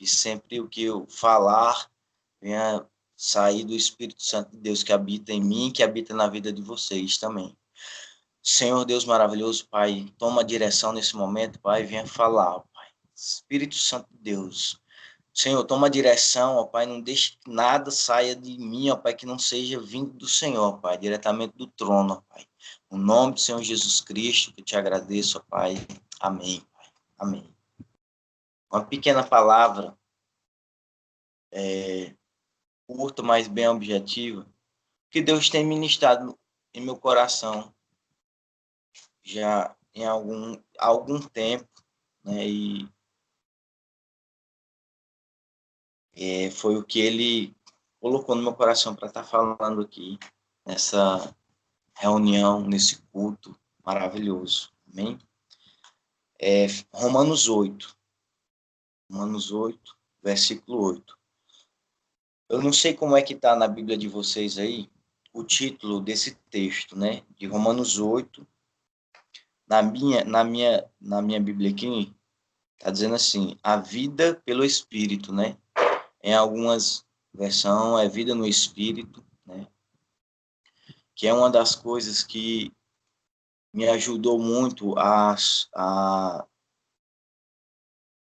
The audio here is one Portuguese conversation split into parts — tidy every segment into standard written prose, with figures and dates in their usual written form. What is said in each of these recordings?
que sempre o que eu falar venha sair do Espírito Santo de Deus que habita em mim, que habita na vida de vocês também. Senhor Deus maravilhoso, Pai, toma a direção nesse momento, Pai, venha falar, Pai. Espírito Santo de Deus, Senhor, toma a direção, ó Pai, não deixe que nada saia de mim, ó Pai, que não seja vindo do Senhor, Pai, diretamente do trono, ó Pai. No nome do Senhor Jesus Cristo, que eu te agradeço, ó Pai. Amém, Pai. Amém. Uma pequena palavra, curta, mas bem objetiva, que Deus tem ministrado em meu coração já em algum tempo, né, e foi o que Ele colocou no meu coração para estar falando aqui, nessa reunião, nesse culto maravilhoso. Amém? Romanos 8, versículo 8. Eu não sei como é que está na Bíblia de vocês aí, o título desse texto, né? De Romanos 8. Na minha Bíblia aqui, está dizendo assim, a vida pelo Espírito, né? Em algumas versões, é vida no Espírito, né? Que é uma das coisas que me ajudou muito a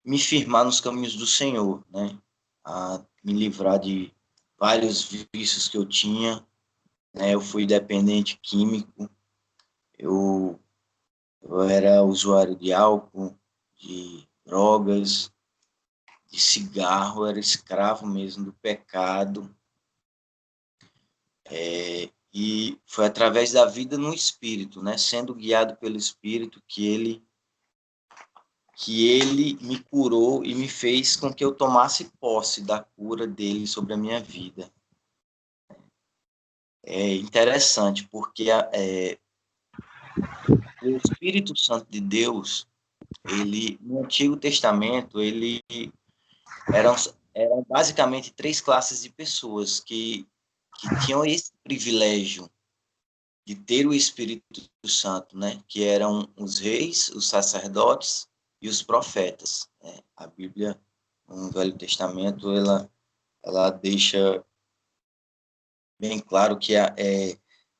me firmar nos caminhos do Senhor, né? A me livrar de vários vícios que eu tinha, né? Eu fui dependente químico, eu, eu era usuário de álcool, de drogas, de cigarro, eu era escravo mesmo do pecado. E foi através da vida no Espírito, né? Sendo guiado pelo Espírito que ele me curou e me fez com que eu tomasse posse da cura dele sobre a minha vida. É interessante, porque o Espírito Santo de Deus, ele, no Antigo Testamento, eram basicamente três classes de pessoas que tinham esse privilégio de ter o Espírito Santo, né? Que eram os reis, os sacerdotes e os profetas, né? A Bíblia, no Velho Testamento, ela deixa bem claro que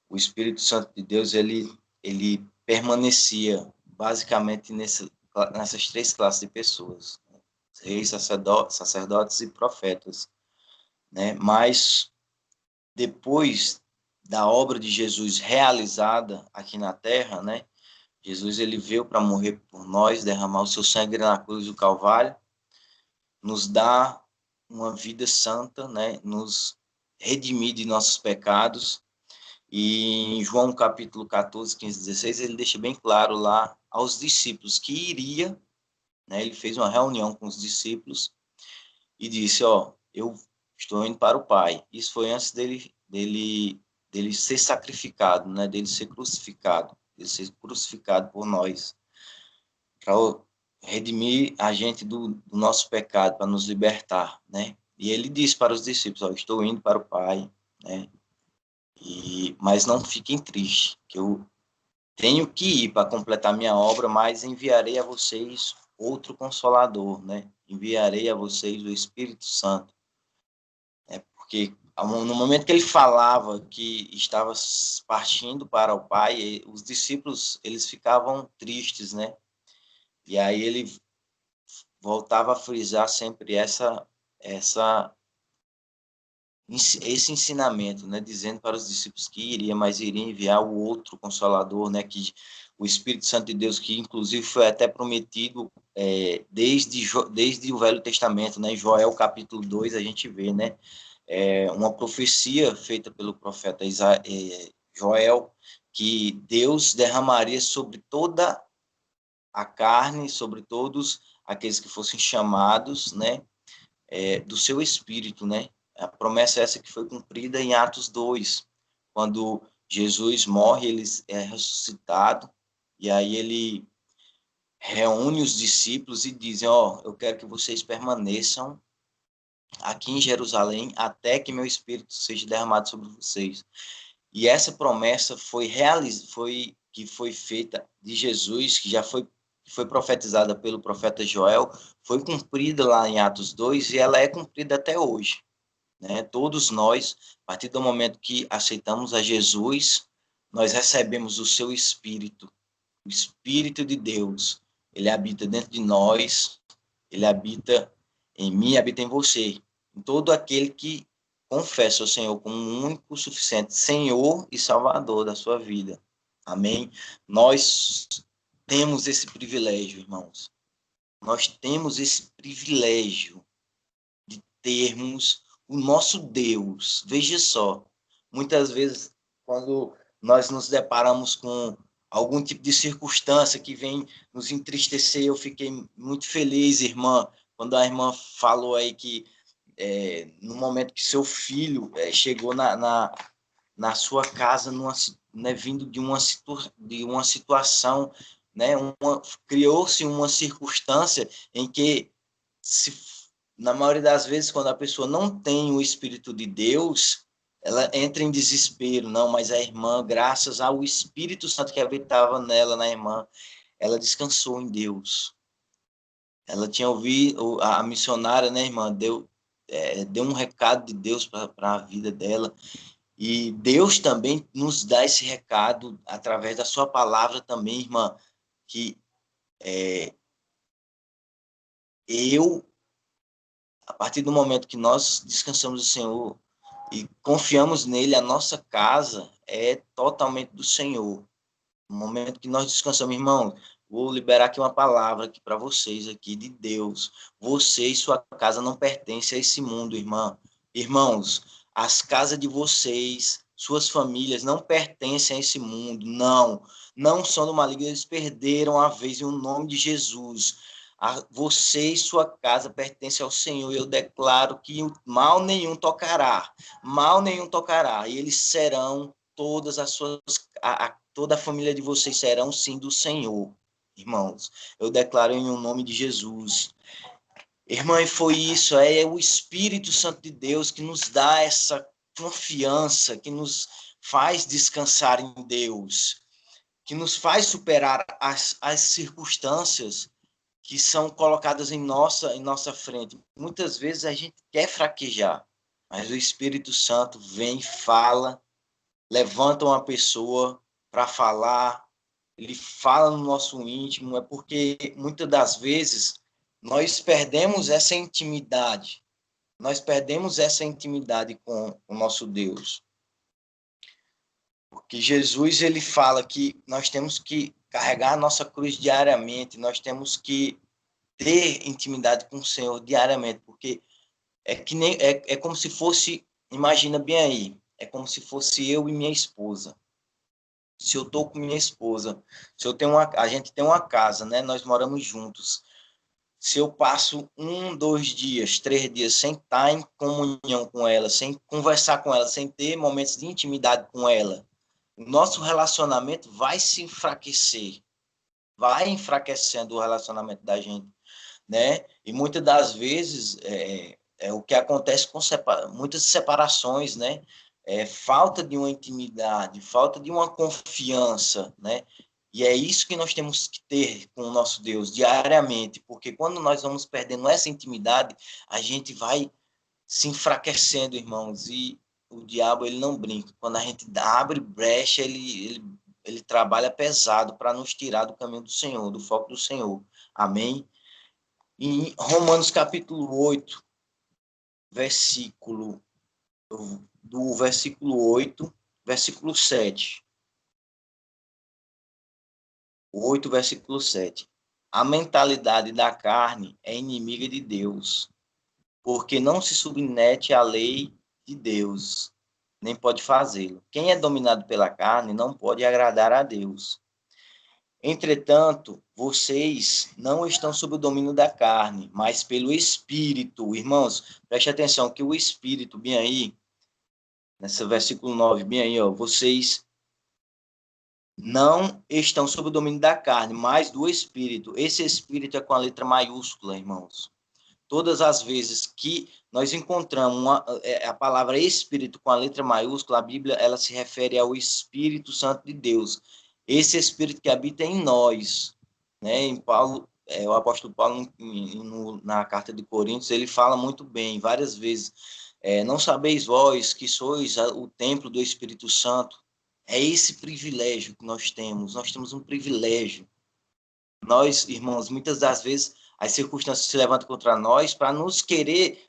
o Espírito Santo de Deus ele permanecia basicamente nessas três classes de pessoas, né? Reis, sacerdotes e profetas, né? Mas depois da obra de Jesus realizada aqui na Terra, né? Jesus ele veio para morrer por nós, derramar o seu sangue na cruz do Calvário, nos dá uma vida santa, né? Nos redimir de nossos pecados. E em João capítulo 14, 15, 16, ele deixa bem claro lá aos discípulos que iria, né? Ele fez uma reunião com os discípulos e disse, ó, eu estou indo para o Pai. Isso foi antes dele ser sacrificado, né? Dele ser crucificado por nós, para redimir a gente do nosso pecado, para nos libertar, né? E ele disse para os discípulos, ó, estou indo para o Pai, né? Mas não fiquem tristes, que eu tenho que ir para completar minha obra, mas enviarei a vocês outro Consolador, né? Enviarei a vocês o Espírito Santo, né? Porque no momento que ele falava que estava partindo para o Pai, os discípulos eles ficavam tristes, né? E aí ele voltava a frisar sempre esse ensinamento, né, dizendo para os discípulos que iria, mas iria enviar o outro Consolador, né, que o Espírito Santo de Deus, que inclusive foi até prometido desde o Velho Testamento, né, em Joel capítulo 2 a gente vê, né, uma profecia feita pelo profeta Joel, que Deus derramaria sobre toda a carne, sobre todos aqueles que fossem chamados, né, do seu Espírito, né. A promessa é essa que foi cumprida em Atos 2, quando Jesus morre, ele é ressuscitado, e aí ele reúne os discípulos e diz, ó, eu quero que vocês permaneçam aqui em Jerusalém até que meu Espírito seja derramado sobre vocês. E essa promessa foi feita de Jesus, que que foi profetizada pelo profeta Joel, foi cumprida lá em Atos 2 e ela é cumprida até hoje, né? Todos nós, a partir do momento que aceitamos a Jesus, nós recebemos o seu Espírito, o Espírito de Deus. Ele habita dentro de nós, ele habita em mim, habita em você, em todo aquele que confessa o Senhor como um único, suficiente Senhor e Salvador da sua vida. Amém? Nós temos esse privilégio, irmãos. Nós temos esse privilégio de termos o nosso Deus. Veja só, muitas vezes, quando nós nos deparamos com algum tipo de circunstância que vem nos entristecer, eu fiquei muito feliz, irmã, quando a irmã falou aí que no momento que seu filho chegou na sua casa, né, vindo de uma situação, né, criou-se uma circunstância em que, na maioria das vezes, quando a pessoa não tem o Espírito de Deus, ela entra em desespero. Não, mas a irmã, graças ao Espírito Santo que habitava nela, na irmã, ela descansou em Deus. Ela tinha ouvido, a missionária, né, irmã, deu um recado de Deus para a vida dela. E Deus também nos dá esse recado através da sua palavra também, irmã, que a partir do momento que nós descansamos no Senhor e confiamos nele, a nossa casa é totalmente do Senhor. No momento que nós descansamos, irmão, vou liberar aqui uma palavra aqui para vocês aqui de Deus. Você e sua casa não pertencem a esse mundo, irmã. Irmãos, as casas de vocês, suas famílias não pertencem a esse mundo, não. Não são do maligno, eles perderam a vez em o nome de Jesus. Você e sua casa pertencem ao Senhor. Eu declaro que mal nenhum tocará. Mal nenhum tocará. E eles serão todas as suas... toda a família de vocês serão sim do Senhor, irmãos. Eu declaro em nome de Jesus. Irmã, e foi isso, é o Espírito Santo de Deus que nos dá essa confiança, que nos faz descansar em Deus, que nos faz superar as circunstâncias que são colocadas em nossa frente. Muitas vezes a gente quer fraquejar, mas o Espírito Santo vem, fala, levanta uma pessoa para falar, ele fala no nosso íntimo, é porque muitas das vezes nós perdemos essa intimidade, com o nosso Deus. Porque Jesus, ele fala que nós temos que carregar a nossa cruz diariamente, nós temos que ter intimidade com o Senhor diariamente, porque é como se fosse, imagina bem aí, é como se fosse eu e minha esposa. Se eu estou com minha esposa, se eu tenho a gente tem uma casa, né? Nós moramos juntos. Se eu passo 1, 2 dias, 3 dias sem estar em comunhão com ela, sem conversar com ela, sem ter momentos de intimidade com ela, o nosso relacionamento vai se enfraquecer, vai enfraquecendo o relacionamento da gente, né? E muitas das vezes é o que acontece com muitas separações, né? Falta de uma intimidade, falta de uma confiança, né? E é isso que nós temos que ter com o nosso Deus diariamente, porque quando nós vamos perdendo essa intimidade, a gente vai se enfraquecendo, irmãos, e o diabo, ele não brinca. Quando a gente abre brecha, ele trabalha pesado para nos tirar do caminho do Senhor, do foco do Senhor. Amém? Em Romanos capítulo 8, do versículo 8, versículo 7. 8, versículo 7. A mentalidade da carne é inimiga de Deus, porque não se submete à lei de Deus, nem pode fazê-lo. Quem é dominado pela carne não pode agradar a Deus. Entretanto, vocês não estão sob o domínio da carne, mas pelo Espírito. Irmãos, preste atenção que o Espírito, bem aí, nesse versículo 9, bem aí, ó, vocês não estão sob o domínio da carne, mas do Espírito. Esse Espírito é com a letra maiúscula, irmãos. Todas as vezes que nós encontramos a palavra Espírito com a letra maiúscula, a Bíblia ela se refere ao Espírito Santo de Deus. Esse Espírito que habita em nós. né? Em Paulo, o apóstolo Paulo, na carta de Coríntios, ele fala muito bem, várias vezes, não sabeis vós que sois o templo do Espírito Santo? É esse privilégio que nós temos um privilégio. Nós, irmãos, muitas das vezes as circunstâncias se levantam contra nós para nos querer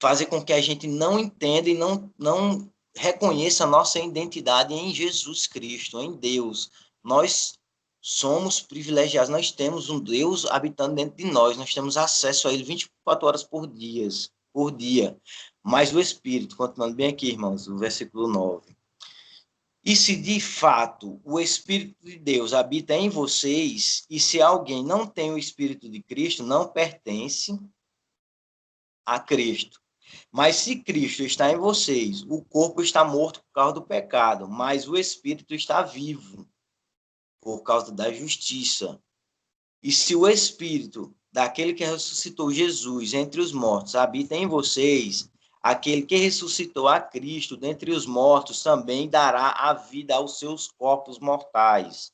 fazer com que a gente não entenda e não reconheça a nossa identidade em Jesus Cristo, em Deus. Nós somos privilegiados, nós temos um Deus habitando dentro de nós temos acesso a Ele 24 horas por dia. Mas o Espírito, continuando bem aqui, irmãos, o versículo 9. E se de fato o Espírito de Deus habita em vocês, e se alguém não tem o Espírito de Cristo, não pertence a Cristo. Mas se Cristo está em vocês, o corpo está morto por causa do pecado, mas o Espírito está vivo por causa da justiça. E se o Espírito daquele que ressuscitou Jesus entre os mortos habita em vocês, aquele que ressuscitou a Cristo dentre os mortos também dará a vida aos seus corpos mortais,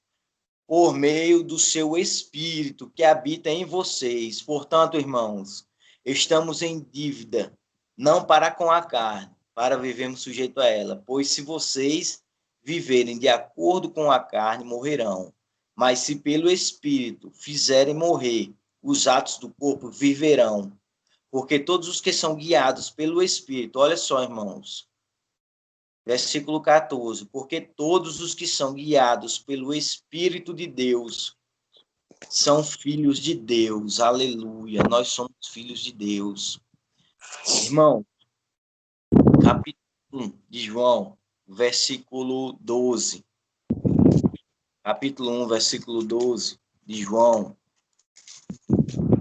por meio do seu Espírito que habita em vocês. Portanto, irmãos, estamos em dívida, não para com a carne, para vivermos sujeito a ela, pois se vocês viverem de acordo com a carne, morrerão. Mas se pelo Espírito fizerem morrer os atos do corpo, viverão. Porque todos os que são guiados pelo Espírito, olha só, irmãos, versículo 14, porque todos os que são guiados pelo Espírito de Deus são filhos de Deus, aleluia, nós somos filhos de Deus. Irmão, capítulo 1 de João, versículo 12. Capítulo 1, versículo 12 de João,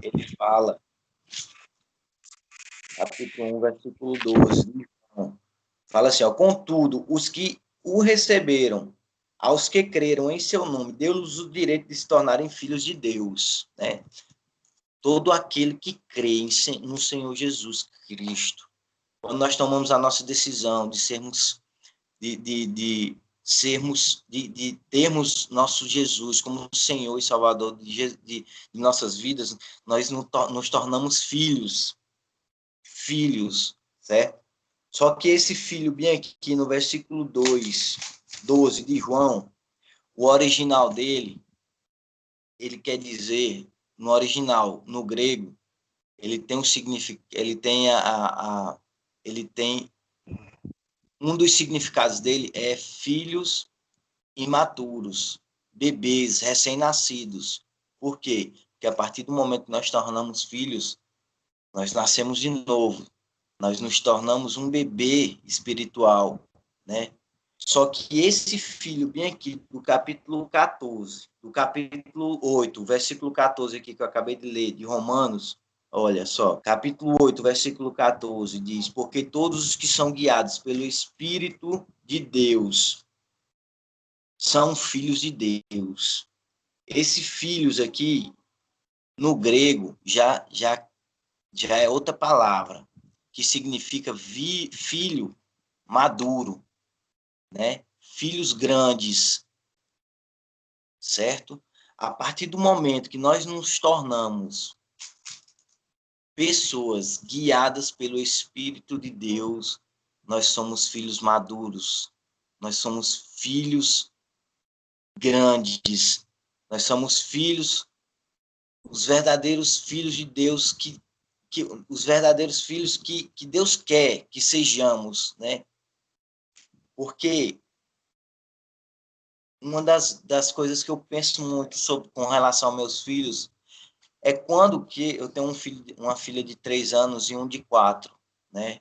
ele fala, capítulo 1, versículo 12 de João, fala assim, contudo, os que o receberam, aos que creram em seu nome, deu-lhes o direito de se tornarem filhos de Deus, né? Todo aquele que crê no Senhor Jesus Cristo. Quando nós tomamos a nossa decisão de sermos, de termos nosso Jesus como Senhor e Salvador de nossas vidas, nós nos tornamos filhos, certo? Só que esse filho, bem aqui no versículo 12 de João, o original dele, ele quer dizer, no original, no grego, ele tem um significado, ele tem um dos significados dele é filhos imaturos, bebês, recém-nascidos. Por quê? Porque a partir do momento que nós tornamos filhos, nós nascemos de novo. Nós nos tornamos um bebê espiritual, né? Só que esse filho, bem aqui, do capítulo 14, do capítulo 8, versículo 14 aqui que eu acabei de ler, de Romanos, olha só, capítulo 8, versículo 14, diz, porque todos os que são guiados pelo Espírito de Deus são filhos de Deus. Esse filhos aqui, no grego, já é outra palavra, que significa filho maduro, né? Filhos grandes, certo? A partir do momento que nós nos tornamos pessoas guiadas pelo Espírito de Deus, nós somos filhos maduros, nós somos filhos grandes, nós somos filhos, os verdadeiros filhos de Deus, os verdadeiros filhos que Deus quer que sejamos, né? Porque uma das coisas que eu penso muito com relação aos meus filhos é quando que eu tenho uma filha de 3 anos e um de 4, né?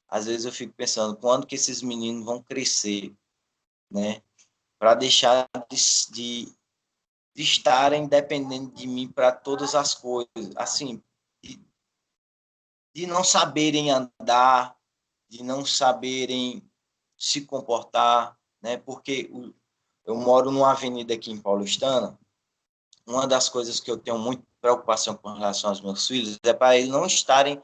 Às vezes eu fico pensando, quando que esses meninos vão crescer, né? Para deixar de estarem dependendo de mim para todas as coisas, assim, de não saberem andar, de não saberem se comportar, né? Porque eu moro numa avenida aqui em Paulistana, uma das coisas que eu tenho muita preocupação com relação aos meus filhos é para eles não estarem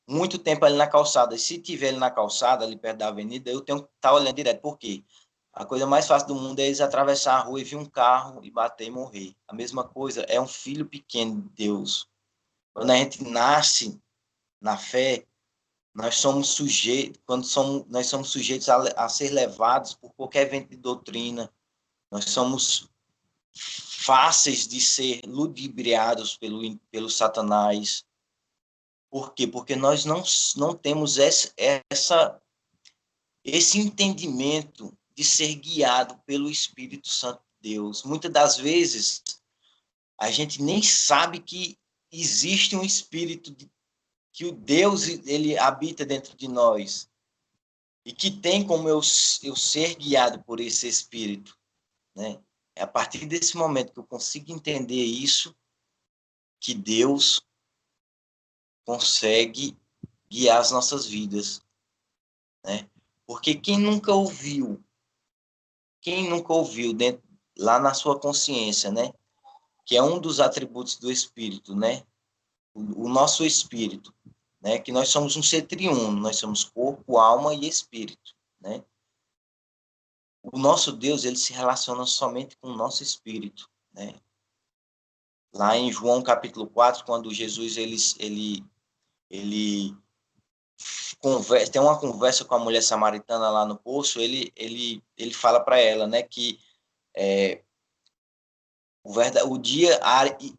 muito tempo ali na calçada. E se tiver ali na calçada, ali perto da avenida, eu tenho que estar olhando direto. Por quê? A coisa mais fácil do mundo é eles atravessar a rua e vir um carro e bater e morrer. A mesma coisa é um filho pequeno de Deus. Quando a gente nasce na fé, nós somos sujeitos, nós somos sujeitos a ser levados por qualquer vento de doutrina. Nós somos fáceis de ser ludibriados pelo Satanás. Por quê? Porque nós não temos esse entendimento de ser guiado pelo Espírito Santo de Deus. Muitas das vezes, a gente nem sabe que existe um Espírito, que o Deus ele habita dentro de nós, e que tem como eu ser guiado por esse Espírito, né? É a partir desse momento que eu consigo entender isso, que Deus consegue guiar as nossas vidas, né? Porque quem nunca ouviu dentro, lá na sua consciência, né? Que é um dos atributos do Espírito, né? O nosso Espírito, né? Que nós somos um ser triuno, nós somos corpo, alma e Espírito, né? O nosso Deus, ele se relaciona somente com o nosso Espírito, né? Lá em João capítulo 4, quando Jesus ele conversa, tem uma conversa com a mulher samaritana lá no poço, ele fala para ela, né, que o dia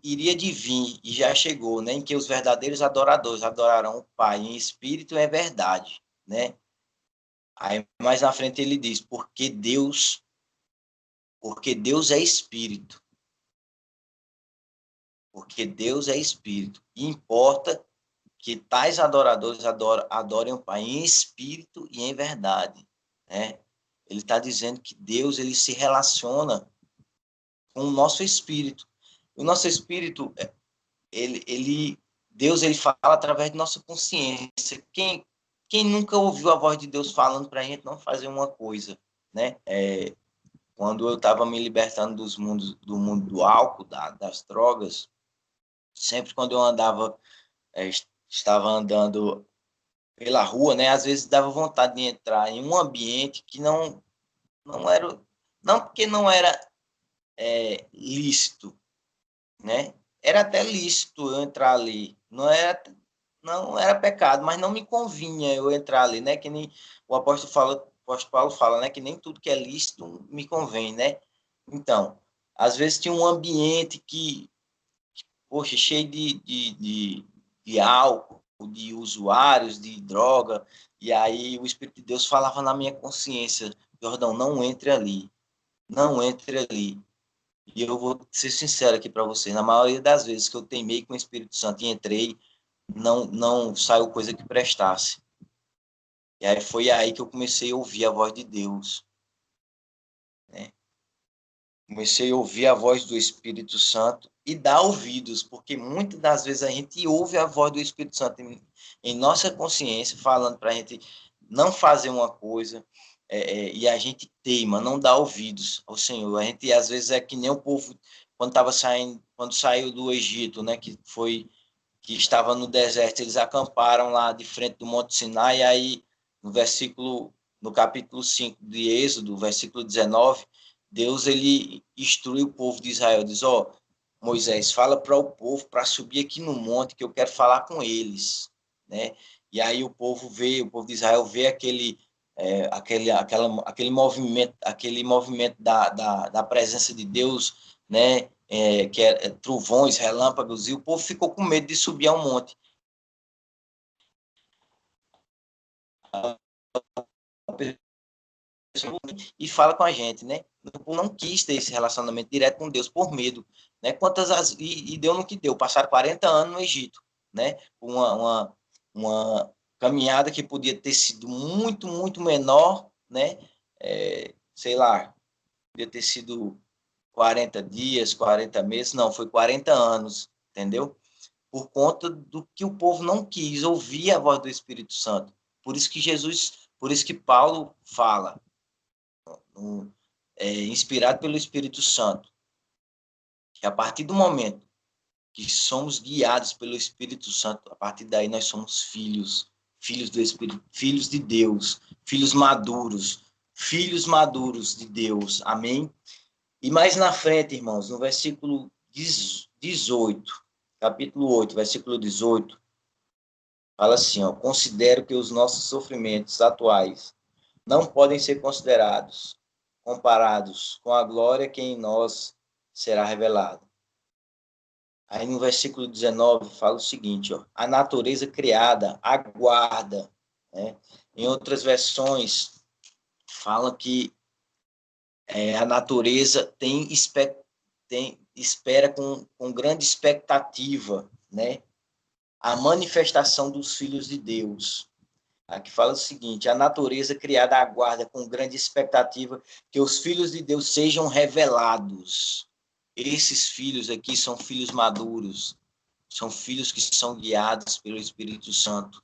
iria de vir, e já chegou, né, em que os verdadeiros adoradores adorarão o Pai em espírito e em verdade, né? Aí mais na frente ele diz, porque Deus é espírito. Porque Deus é espírito. E importa que tais adoradores adorem o Pai em espírito e em verdade, né? Ele está dizendo que Deus ele se relaciona com o nosso espírito. O nosso espírito, Deus ele fala através de nossa consciência. Quem nunca ouviu a voz de Deus falando para a gente não fazer uma coisa, né? Quando eu estava me libertando do mundo do álcool, das drogas, sempre quando eu estava andando pela rua, né? Às vezes dava vontade de entrar em um ambiente que não era, não porque não era lícito, né? Era até lícito eu entrar ali, não era pecado, mas não me convinha eu entrar ali, né? Que nem o apóstolo Paulo fala, né? Que nem tudo que é lícito me convém, né? Então, às vezes tinha um ambiente poxa, cheio de álcool, de usuários, de droga, e aí o Espírito de Deus falava na minha consciência, Jordão, não entre ali, não entre ali. E eu vou ser sincero aqui para vocês, na maioria das vezes que eu teimei com o Espírito Santo e entrei, não saiu coisa que prestasse. E aí foi aí que eu comecei a ouvir a voz de Deus, né? Comecei a ouvir a voz do Espírito Santo e dar ouvidos, porque muitas das vezes a gente ouve a voz do Espírito Santo em nossa consciência, falando para a gente não fazer uma coisa, e a gente teima, não dá ouvidos ao Senhor. A gente, às vezes, é que nem o povo, quando saiu do Egito, né, que estava no deserto, eles acamparam lá de frente do Monte Sinai, e aí, no capítulo 5 de Êxodo, versículo 19, Deus ele instrui o povo de Israel, diz, Moisés, fala para o povo para subir aqui no monte que eu quero falar com eles, né? E aí o povo de Israel vê aquele movimento da presença de Deus, né? Que é trovões, relâmpagos, e o povo ficou com medo de subir ao monte. E fala com a gente, né? Não quis ter esse relacionamento direto com Deus por medo, né? E deu no que deu, passaram 40 anos no Egito, né? Uma caminhada que podia ter sido muito, muito menor, né? Sei lá, podia ter sido 40 dias, 40 meses, não, foi 40 anos, entendeu? Por conta do que o povo não quis ouvir a voz do Espírito Santo. Por isso que Paulo fala, inspirado pelo Espírito Santo, que a partir do momento que somos guiados pelo Espírito Santo, a partir daí nós somos filhos do Espírito, filhos de Deus, filhos maduros, filhos maduros de Deus. Amém? E mais na frente, irmãos, no versículo 18, capítulo 8, versículo 18, fala assim, ó, considero que os nossos sofrimentos atuais não podem ser comparados com a glória que em nós será revelada. Aí no versículo 19 fala o seguinte, ó, a natureza criada aguarda, né? Em outras versões fala que a natureza espera com grande expectativa, né? A manifestação dos filhos de Deus. Aqui fala o seguinte, a natureza criada aguarda com grande expectativa que os filhos de Deus sejam revelados. Esses filhos aqui são filhos maduros, são filhos que são guiados pelo Espírito Santo,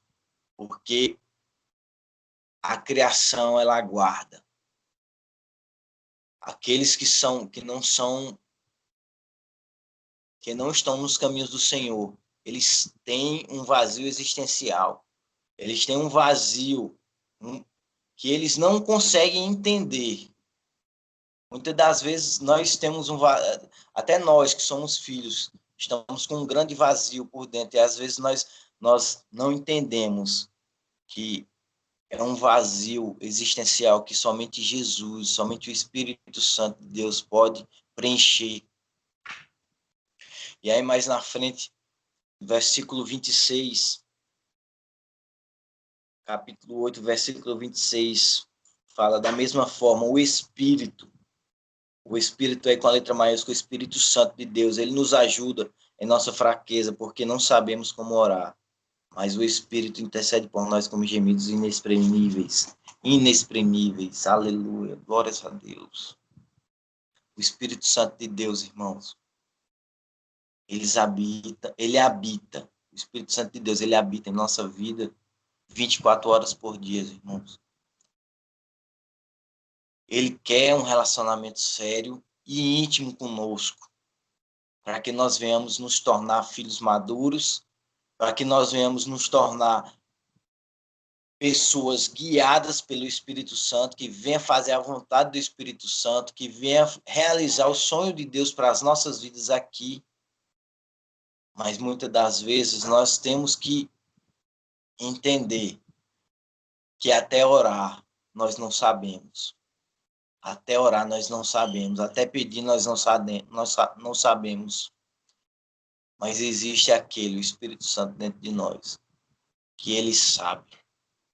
porque a criação ela aguarda. Aqueles que não estão nos caminhos do Senhor, eles têm um vazio existencial. Eles têm um vazio que eles não conseguem entender. Muitas das vezes nós temos até nós que somos filhos, estamos com um grande vazio por dentro, e às vezes nós não entendemos que é um vazio existencial que somente Jesus, somente o Espírito Santo de Deus pode preencher. E aí mais na frente, versículo 26, capítulo 8, versículo 26, fala da mesma forma, o Espírito aí com a letra maiúscula, o Espírito Santo de Deus, ele nos ajuda em nossa fraqueza, porque não sabemos como orar. Mas o Espírito intercede por nós com gemidos inexprimíveis. Inexprimíveis. Aleluia. Glórias a Deus. O Espírito Santo de Deus, irmãos, ele habita. O Espírito Santo de Deus, ele habita em nossa vida 24 horas por dia, irmãos. Ele quer um relacionamento sério e íntimo conosco, para que nós venhamos nos tornar filhos maduros, para que nós venhamos nos tornar pessoas guiadas pelo Espírito Santo, que venha fazer a vontade do Espírito Santo, que venha realizar o sonho de Deus para as nossas vidas aqui. Mas muitas das vezes nós temos que entender que até orar nós não sabemos. Até orar nós não sabemos. Até pedir nós não sabemos. Mas existe aquele, o Espírito Santo dentro de nós, que ele sabe.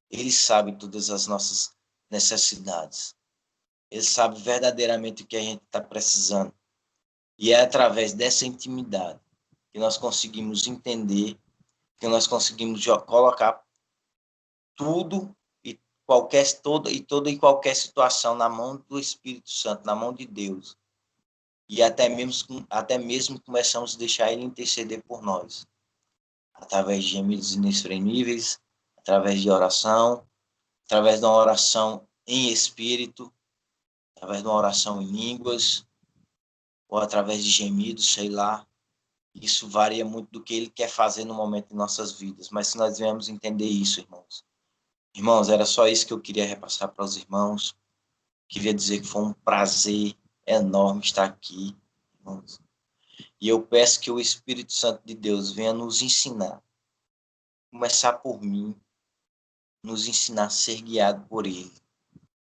Ele sabe todas as nossas necessidades. Ele sabe verdadeiramente o que a gente está precisando. E é através dessa intimidade que nós conseguimos entender, que nós conseguimos colocar tudo e toda e qualquer situação na mão do Espírito Santo, na mão de Deus. E até mesmo começamos a deixar ele interceder por nós. Através de gemidos inexprimíveis, através de oração, através de uma oração em espírito, através de uma oração em línguas, ou através de gemidos, sei lá. Isso varia muito do que ele quer fazer no momento de nossas vidas. Mas se nós viemos entender isso, irmãos. Irmãos, era só isso que eu queria repassar para os irmãos. Queria dizer que foi um prazer enorme estar aqui, irmãos. E eu peço que o Espírito Santo de Deus venha nos ensinar. Começar por mim, nos ensinar a ser guiado por ele.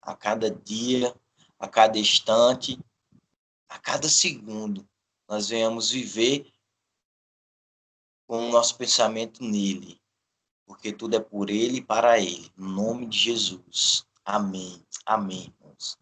A cada dia, a cada instante, a cada segundo, nós venhamos viver com o nosso pensamento nele, porque tudo é por ele e para ele. Em nome de Jesus. Amém. Amém, irmãos.